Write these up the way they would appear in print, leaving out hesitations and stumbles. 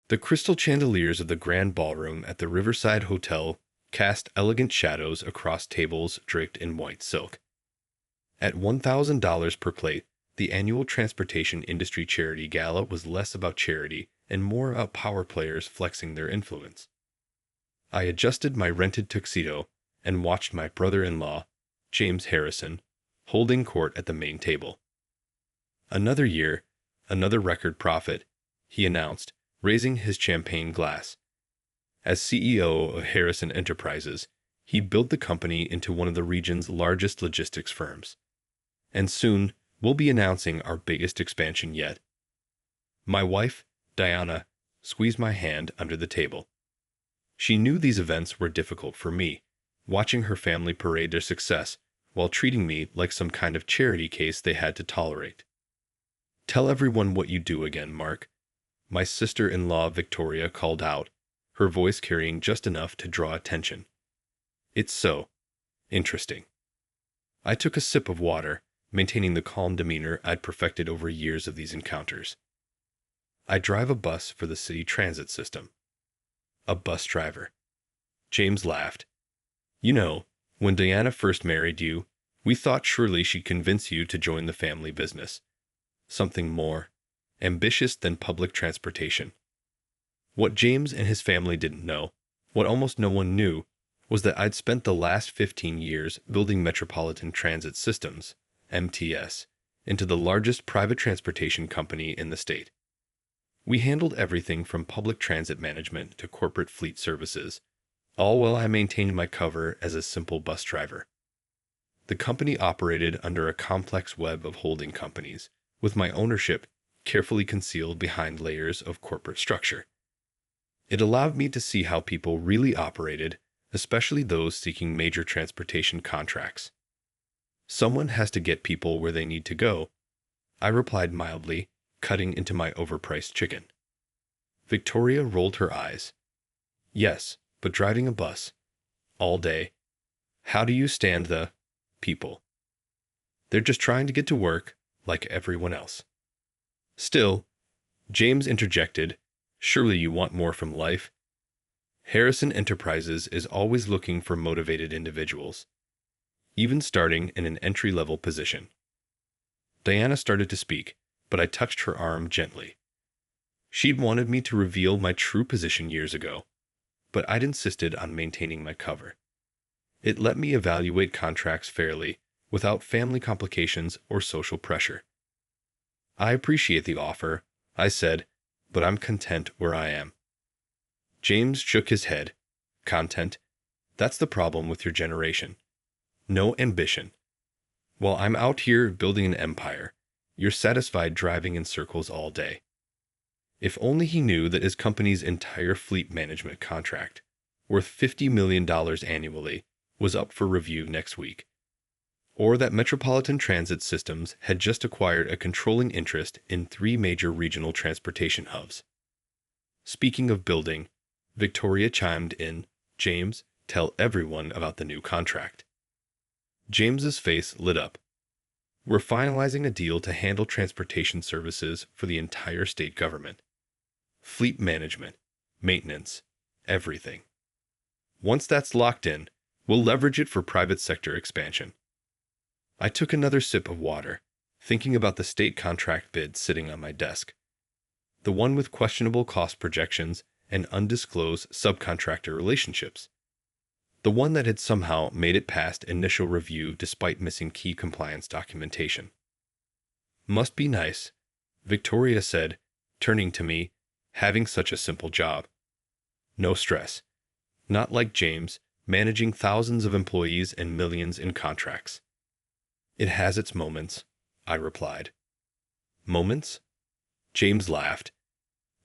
The crystal chandeliers of the grand ballroom at the Riverside Hotel cast elegant shadows across tables draped in white silk. At $1,000 per plate, the annual transportation industry charity gala was less about charity and more about power players flexing their influence. I adjusted my rented tuxedo and watched my brother-in-law, James Harrison, holding court at the main table. Another year, another record profit, he announced, raising his champagne glass. As CEO of Harrison Enterprises, he built the company into one of the region's largest logistics firms. And soon, we'll be announcing our biggest expansion yet. My wife, Diana, squeezed my hand under the table. She knew these events were difficult for me, watching her family parade their success while treating me like some kind of charity case they had to tolerate. "Tell everyone what you do again, Mark," my sister-in-law Victoria called out, her voice carrying just enough to draw attention. "It's so interesting." I took a sip of water, maintaining the calm demeanor I'd perfected over years of these encounters. "I drive a bus for the city transit system." "A bus driver." James laughed. "You know, when Diana first married you, we thought surely she'd convince you to join the family business. Something more ambitious than public transportation." What James and his family didn't know, what almost no one knew, was that I'd spent the last 15 years building Metropolitan Transit Systems, MTS, into the largest private transportation company in the state. We handled everything from public transit management to corporate fleet services, all while I maintained my cover as a simple bus driver. The company operated under a complex web of holding companies, with my ownership carefully concealed behind layers of corporate structure. It allowed me to see how people really operated, especially those seeking major transportation contracts. "Someone has to get people where they need to go," I replied mildly, cutting into my overpriced chicken. Victoria rolled her eyes. "Yes, but driving a bus all day. How do you stand the people? They're just trying to get to work like everyone else." "Still," James interjected, "surely you want more from life." Harrison Enterprises is always looking for motivated individuals, even starting in an entry-level position. Diana started to speak, but I touched her arm gently. She'd wanted me to reveal my true position years ago, but I'd insisted on maintaining my cover. It let me evaluate contracts fairly, without family complications or social pressure. "I appreciate the offer," I said, "but I'm content where I am." James shook his head. "Content? That's the problem with your generation. No ambition. While I'm out here building an empire, you're satisfied driving in circles all day." If only he knew that his company's entire fleet management contract, worth $50 million annually, was up for review next week. Or that Metropolitan Transit Systems had just acquired a controlling interest in 3 major regional transportation hubs. Speaking of building, Victoria chimed in, "James, tell everyone about the new contract." James's face lit up. "We're finalizing a deal to handle transportation services for the entire state government. Fleet management, maintenance, everything. Once that's locked in, we'll leverage it for private sector expansion." I took another sip of water, thinking about the state contract bid sitting on my desk. The one with questionable cost projections and undisclosed subcontractor relationships. The one that had somehow made it past initial review despite missing key compliance documentation. "Must be nice," Victoria said, turning to me, "having such a simple job. No stress. Not like James, managing thousands of employees and millions in contracts." "It has its moments," I replied. "Moments?" James laughed.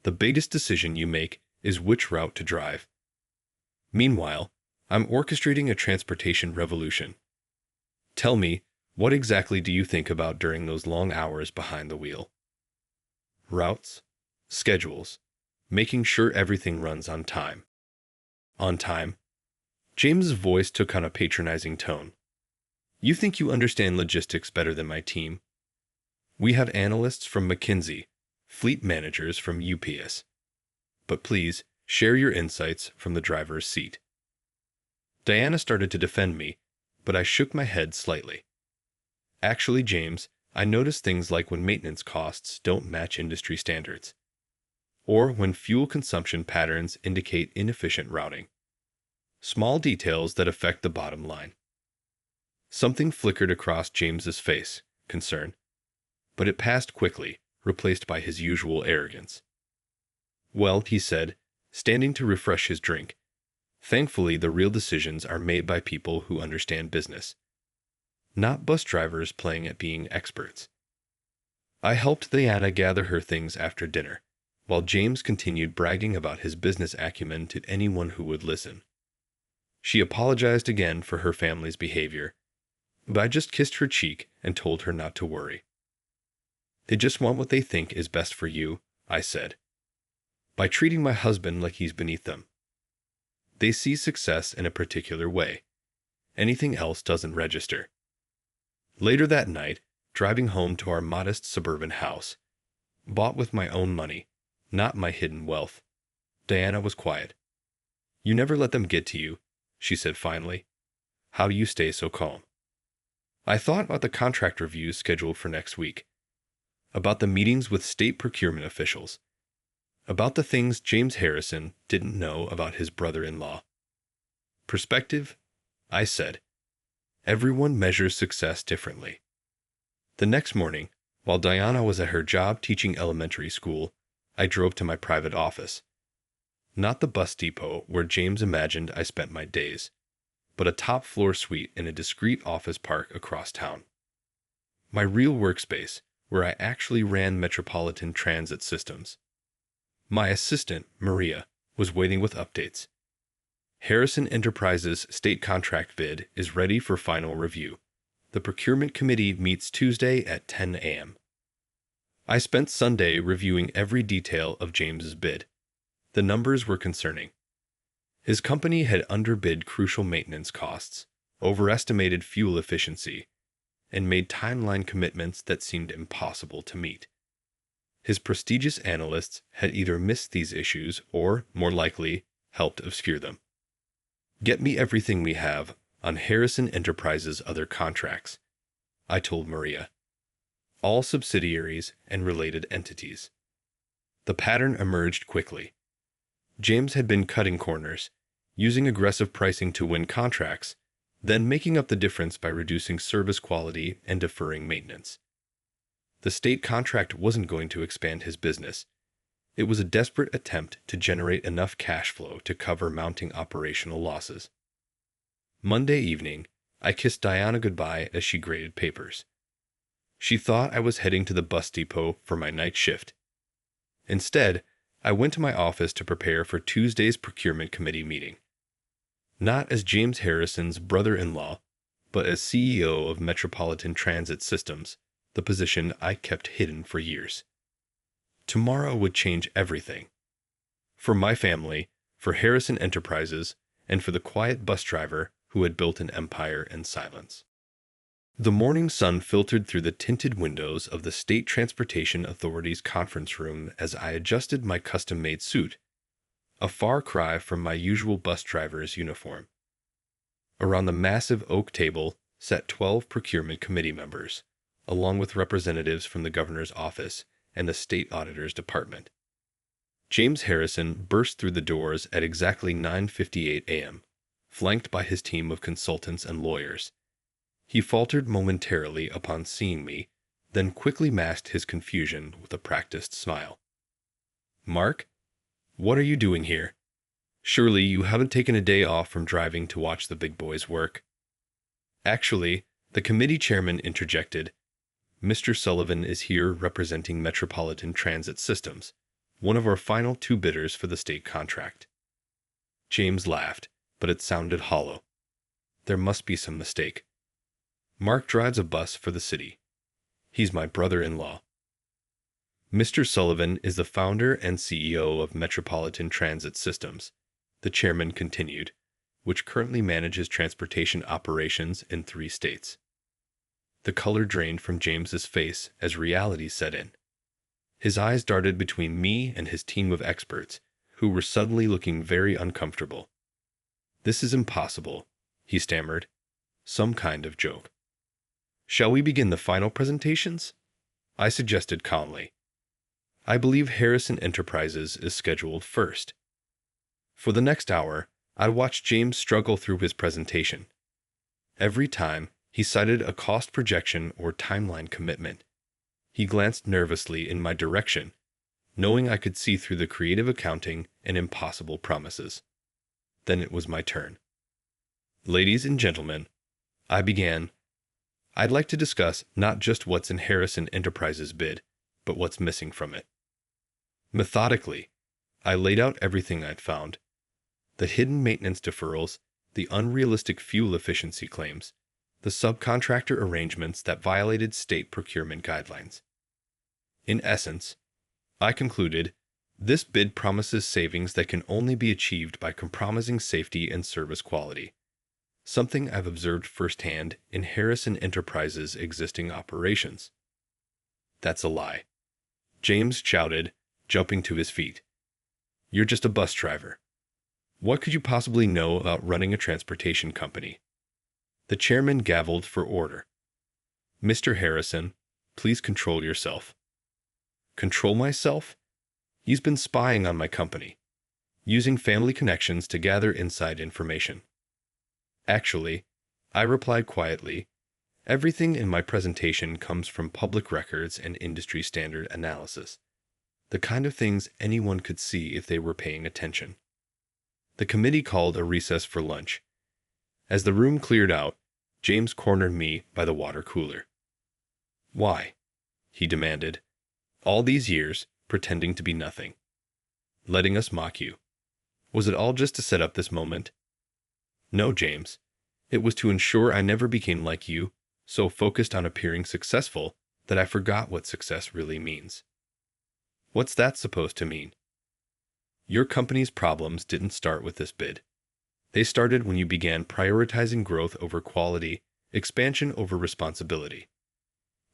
"The biggest decision you make is which route to drive. Meanwhile, I'm orchestrating a transportation revolution. Tell me, what exactly do you think about during those long hours behind the wheel?" "Routes, schedules, making sure everything runs on time." "On time?" James's voice took on a patronizing tone. "You think you understand logistics better than my team? We have analysts from McKinsey, fleet managers from UPS. but please share your insights from the driver's seat. Diana started to defend me, but I shook my head slightly. Actually, James, I noticed things like when maintenance costs don't match industry standards, or when fuel consumption patterns indicate inefficient routing. Small details that affect the bottom line. Something flickered across James's face, concern, but it passed quickly, replaced by his usual arrogance. Well, he said, standing to refresh his drink, thankfully the real decisions are made by people who understand business, not bus drivers playing at being experts. I helped Diana gather her things after dinner, while James continued bragging about his business acumen to anyone who would listen. She apologized again for her family's behavior, but I just kissed her cheek and told her not to worry. They just want what they think is best for you, I said, by treating my husband like he's beneath them. They see success in a particular way. Anything else doesn't register. Later that night, driving home to our modest suburban house, bought with my own money, not my hidden wealth, Diana was quiet. You never let them get to you, she said finally. How do you stay so calm? I thought about the contract reviews scheduled for next week, about the meetings with state procurement officials, about the things James Harrison didn't know about his brother-in-law. Perspective, I said. Everyone measures success differently. The next morning, while Diana was at her job teaching elementary school, I drove to my private office. Not the bus depot where James imagined I spent my days, but a top-floor suite in a discreet office park across town. My real workspace, where I actually ran metropolitan transit systems. My assistant, Maria, was waiting with updates. Harrison Enterprises' state contract bid is ready for final review. The procurement committee meets Tuesday at 10 a.m. I spent Sunday reviewing every detail of James's bid. The numbers were concerning. His company had underbid crucial maintenance costs, overestimated fuel efficiency, and made timeline commitments that seemed impossible to meet. His prestigious analysts had either missed these issues or, more likely, helped obscure them. Get me everything we have on Harrison Enterprises' other contracts, I told Maria. All subsidiaries and related entities. The pattern emerged quickly. James had been cutting corners, using aggressive pricing to win contracts, then making up the difference by reducing service quality and deferring maintenance. The state contract wasn't going to expand his business. It was a desperate attempt to generate enough cash flow to cover mounting operational losses. Monday evening, I kissed Diana goodbye as she graded papers. She thought I was heading to the bus depot for my night shift. Instead, I went to my office to prepare for Tuesday's procurement committee meeting. Not as James Harrison's brother-in-law, but as CEO of Metropolitan Transit Systems, the position I kept hidden for years. Tomorrow would change everything. For my family, for Harrison Enterprises, and for the quiet bus driver who had built an empire in silence. The morning sun filtered through the tinted windows of the State Transportation Authority's conference room as I adjusted my custom-made suit, a far cry from my usual bus driver's uniform. Around the massive oak table sat 12 procurement committee members, along with representatives from the governor's office and the state auditor's department. James Harrison burst through the doors at exactly 9:58 a.m., flanked by his team of consultants and lawyers. He faltered momentarily upon seeing me, then quickly masked his confusion with a practiced smile. "Mark, what are you doing here? Surely you haven't taken a day off from driving to watch the big boys work." "Actually," the committee chairman interjected, "Mr. Sullivan is here representing Metropolitan Transit Systems, one of our final 2 bidders for the state contract." James laughed, but it sounded hollow. There must be some mistake. Mark drives a bus for the city. He's my brother-in-law. Mr. Sullivan is the founder and CEO of Metropolitan Transit Systems, the chairman continued, which currently manages transportation operations in 3 states. The color drained from James's face as reality set in. His eyes darted between me and his team of experts, who were suddenly looking very uncomfortable. "This is impossible," he stammered. "Some kind of joke." "Shall we begin the final presentations?" I suggested calmly. "I believe Harrison Enterprises is scheduled first." For the next hour, I watched James struggle through his presentation. Every time, he cited a cost projection or timeline commitment. He glanced nervously in my direction, knowing I could see through the creative accounting and impossible promises. Then it was my turn. "Ladies and gentlemen," I began, "I'd like to discuss not just what's in Harrison Enterprises' bid, but what's missing from it." Methodically, I laid out everything I'd found: the hidden maintenance deferrals, the unrealistic fuel efficiency claims, the subcontractor arrangements that violated state procurement guidelines. In essence, I concluded, this bid promises savings that can only be achieved by compromising safety and service quality, something I've observed firsthand in Harrison Enterprises' existing operations. "That's a lie," James shouted, jumping to his feet. "You're just a bus driver. What could you possibly know about running a transportation company?" The chairman gavelled for order. "Mr. Harrison, please control yourself." "Control myself?" "He's been spying on my company, using family connections to gather inside information." "Actually," I replied quietly, "everything in my presentation comes from public records and industry standard analysis, the kind of things anyone could see if they were paying attention." The committee called a recess for lunch. As the room cleared out, James cornered me by the water cooler. "Why?" he demanded. "All these years, pretending to be nothing. Letting us mock you. Was it all just to set up this moment?" "No, James. It was to ensure I never became like you, so focused on appearing successful that I forgot what success really means." "What's that supposed to mean?" "Your company's problems didn't start with this bid. They started when you began prioritizing growth over quality, expansion over responsibility."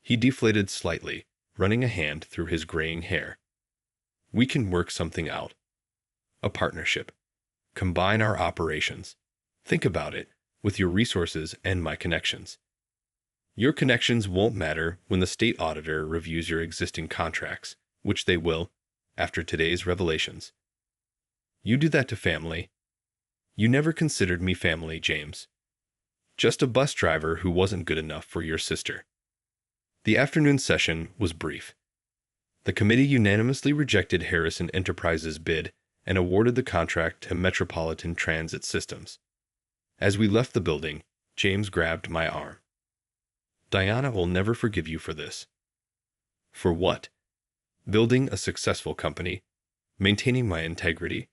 He deflated slightly, running a hand through his graying hair. "We can work something out. A partnership. Combine our operations. Think about it, with your resources and my connections. Your connections won't matter when the state auditor reviews your existing contracts, which they will, after today's revelations. You do that to family. You never considered me family, James. Just a bus driver who wasn't good enough for your sister." The afternoon session was brief. The committee unanimously rejected Harrison Enterprises' bid and awarded the contract to Metropolitan Transit Systems. As we left the building, James grabbed my arm. "Diana will never forgive you for this." "For what?" "Building a successful company, maintaining my integrity,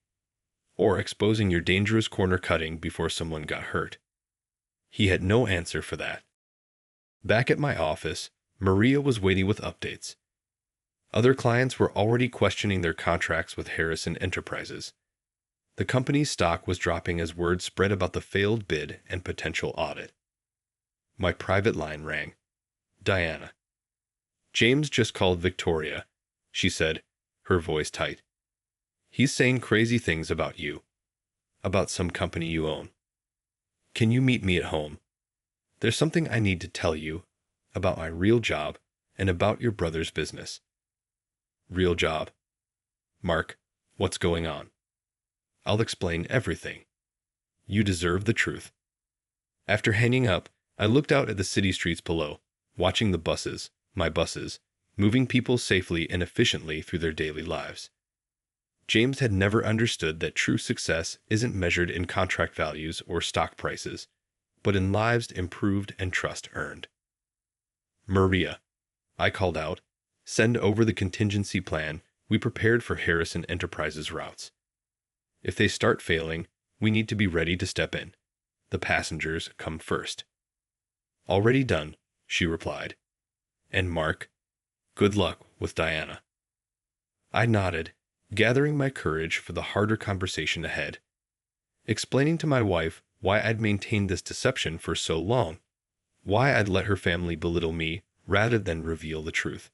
or exposing your dangerous corner cutting before someone got hurt." He had no answer for that. Back at my office, Maria was waiting with updates. Other clients were already questioning their contracts with Harrison Enterprises. The company's stock was dropping as word spread about the failed bid and potential audit. My private line rang. "Diana." "James just called Victoria," she said, her voice tight. "He's saying crazy things about you, about some company you own. Can you meet me at home? There's something I need to tell you about my real job and about your brother's business." "Real job?" "Mark, what's going on?" "I'll explain everything. You deserve the truth." After hanging up, I looked out at the city streets below, watching the buses, my buses, moving people safely and efficiently through their daily lives. James had never understood that true success isn't measured in contract values or stock prices, but in lives improved and trust earned. "Maria," I called out, "send over the contingency plan we prepared for Harrison Enterprises routes. If they start failing, we need to be ready to step in. The passengers come first." "Already done," she replied. "And Mark, good luck with Diana." I nodded, gathering my courage for the harder conversation ahead. Explaining to my wife why I'd maintained this deception for so long, why I'd let her family belittle me rather than reveal the truth.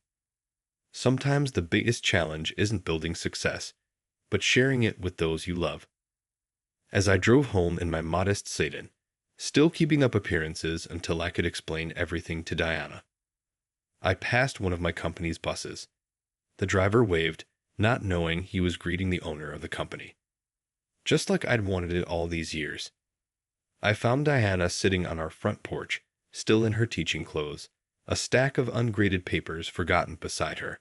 Sometimes the biggest challenge isn't building success, but sharing it with those you love. As I drove home in my modest sedan, still keeping up appearances until I could explain everything to Diana, I passed one of my company's buses. The driver waved, not knowing he was greeting the owner of the company. Just like I'd wanted it all these years. I found Diana sitting on our front porch, still in her teaching clothes, a stack of ungraded papers forgotten beside her.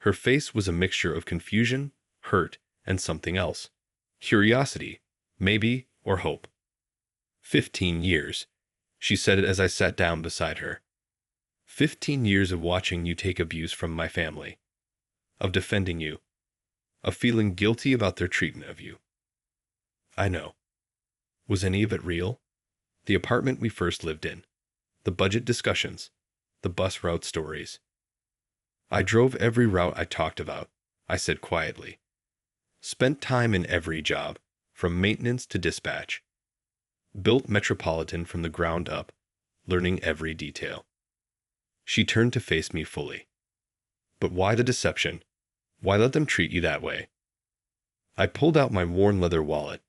Her face was a mixture of confusion, hurt, and something else. Curiosity, maybe, or hope. 15 years, she said as I sat down beside her. 15 years of watching you take abuse from my family. Of defending you. Of feeling guilty about their treatment of you. I know. Was any of it real? The apartment we first lived in. The budget discussions. The bus route stories. I drove every route I talked about, I said quietly. Spent time in every job, from maintenance to dispatch. Built Metropolitan from the ground up, learning every detail. She turned to face me fully. But why the deception? Why let them treat you that way? I pulled out my worn leather wallet,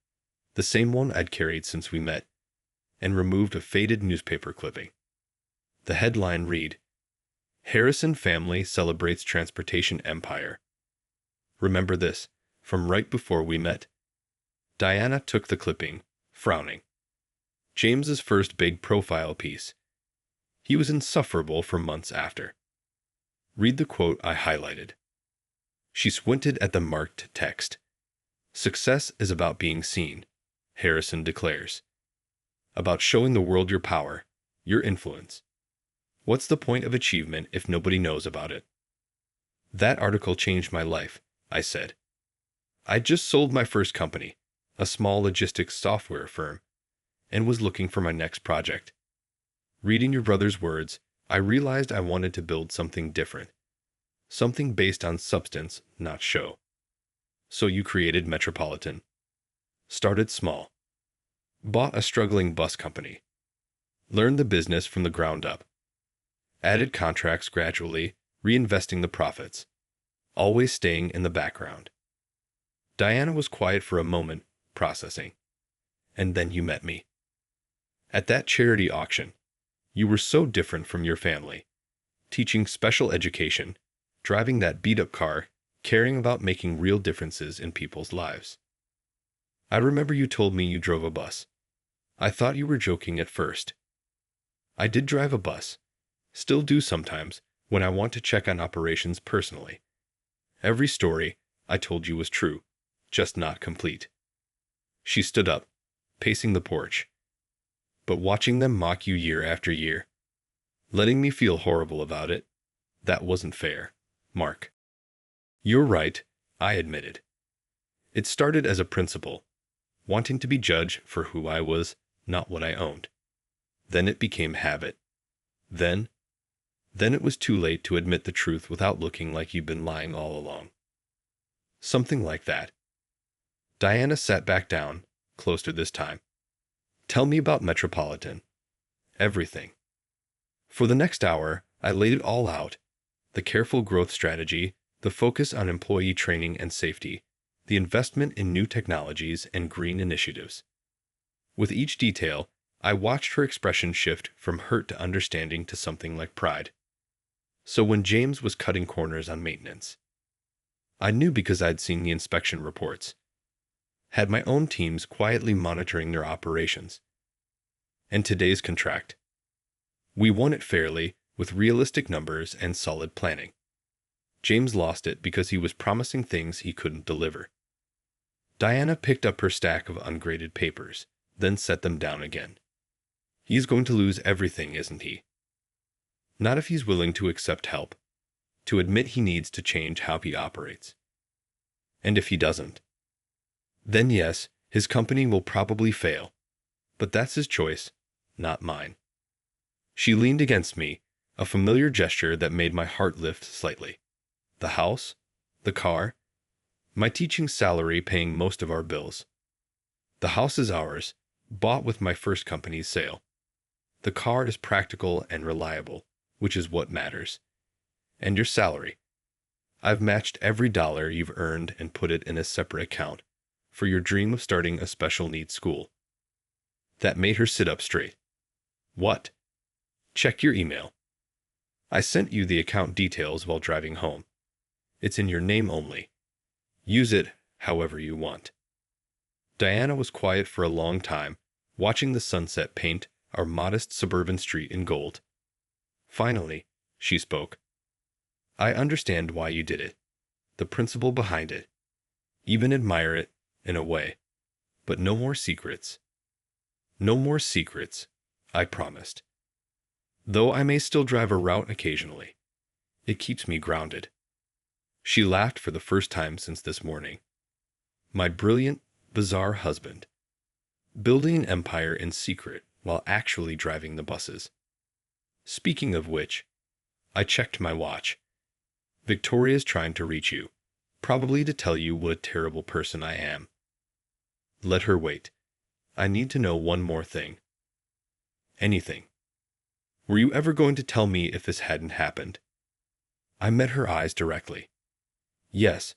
the same one I'd carried since we met, and removed a faded newspaper clipping. The headline read, Harrison Family Celebrates Transportation Empire. Remember this, from right before we met. Diana took the clipping, frowning. James's first big profile piece. He was insufferable for months after. Read the quote I highlighted. She squinted at the marked text. Success is about being seen, Harrison declares. About showing the world your power, your influence. What's the point of achievement if nobody knows about it? That article changed my life, I said. I just sold my first company, a small logistics software firm, and was looking for my next project. Reading your brother's words, I realized I wanted to build something different. Something based on substance, not show. So you created Metropolitan. Started small. Bought a struggling bus company. Learned the business from the ground up. Added contracts gradually, reinvesting the profits. Always staying in the background. Diana was quiet for a moment, processing. And then you met me. At that charity auction, you were so different from your family. Teaching special education, driving that beat-up car, caring about making real differences in people's lives. I remember you told me you drove a bus. I thought you were joking at first. I did drive a bus. Still do sometimes, when I want to check on operations personally. Every story I told you was true, just not complete. She stood up, pacing the porch. But watching them mock you year after year, letting me feel horrible about it, that wasn't fair, Mark. You're right, I admitted. It started as a principle, wanting to be judged for who I was, not what I owned. Then it became habit. Then it was too late to admit the truth without looking like you'd been lying all along. Something like that. Diana sat back down, closer this time. Tell me about Metropolitan. Everything. For the next hour, I laid it all out. The careful growth strategy, the focus on employee training and safety, the investment in new technologies and green initiatives. With each detail, I watched her expression shift from hurt to understanding to something like pride. So when James was cutting corners on maintenance, I knew because I'd seen the inspection reports. Had my own teams quietly monitoring their operations. And today's contract. We won it fairly, with realistic numbers and solid planning. James lost it because he was promising things he couldn't deliver. Diana picked up her stack of ungraded papers, then set them down again. He's going to lose everything, isn't he? Not if he's willing to accept help, to admit he needs to change how he operates. And if he doesn't, then yes, his company will probably fail. But that's his choice, not mine. She leaned against me, a familiar gesture that made my heart lift slightly. The house, the car, my teaching salary paying most of our bills. The house is ours, bought with my first company's sale. The car is practical and reliable, which is what matters. And your salary. I've matched every dollar you've earned and put it in a separate account for your dream of starting a special needs school. That made her sit up straight. What? Check your email. I sent you the account details while driving home. It's in your name only. Use it however you want. Diana was quiet for a long time, watching the sunset paint our modest suburban street in gold. Finally, she spoke. I understand why you did it, the principle behind it. Even admire it, in a way. But no more secrets. No more secrets, I promised. Though I may still drive a route occasionally. It keeps me grounded. She laughed for the first time since this morning. My brilliant, bizarre husband. Building an empire in secret while actually driving the buses. Speaking of which, I checked my watch. Victoria's trying to reach you, probably to tell you what a terrible person I am. Let her wait. I need to know one more thing. Anything. Were you ever going to tell me if this hadn't happened? I met her eyes directly. Yes,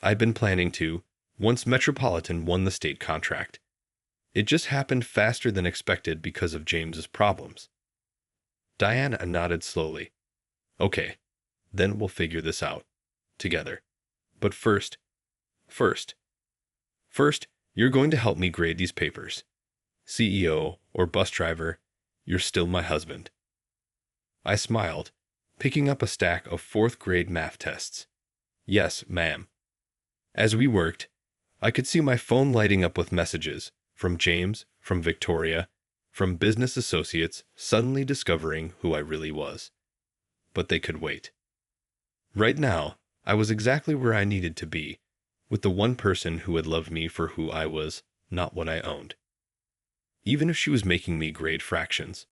I'd been planning to, once Metropolitan won the state contract. It just happened faster than expected because of James's problems. Diana nodded slowly. Okay, then we'll figure this out. Together. But first, you're going to help me grade these papers. CEO or bus driver, you're still my husband. I smiled, picking up a stack of fourth-grade math tests. Yes, ma'am. As we worked, I could see my phone lighting up with messages from James, from Victoria, from business associates suddenly discovering who I really was. But they could wait. Right now, I was exactly where I needed to be, with the one person who had loved me for who I was, not what I owned. Even if she was making me grade fractions,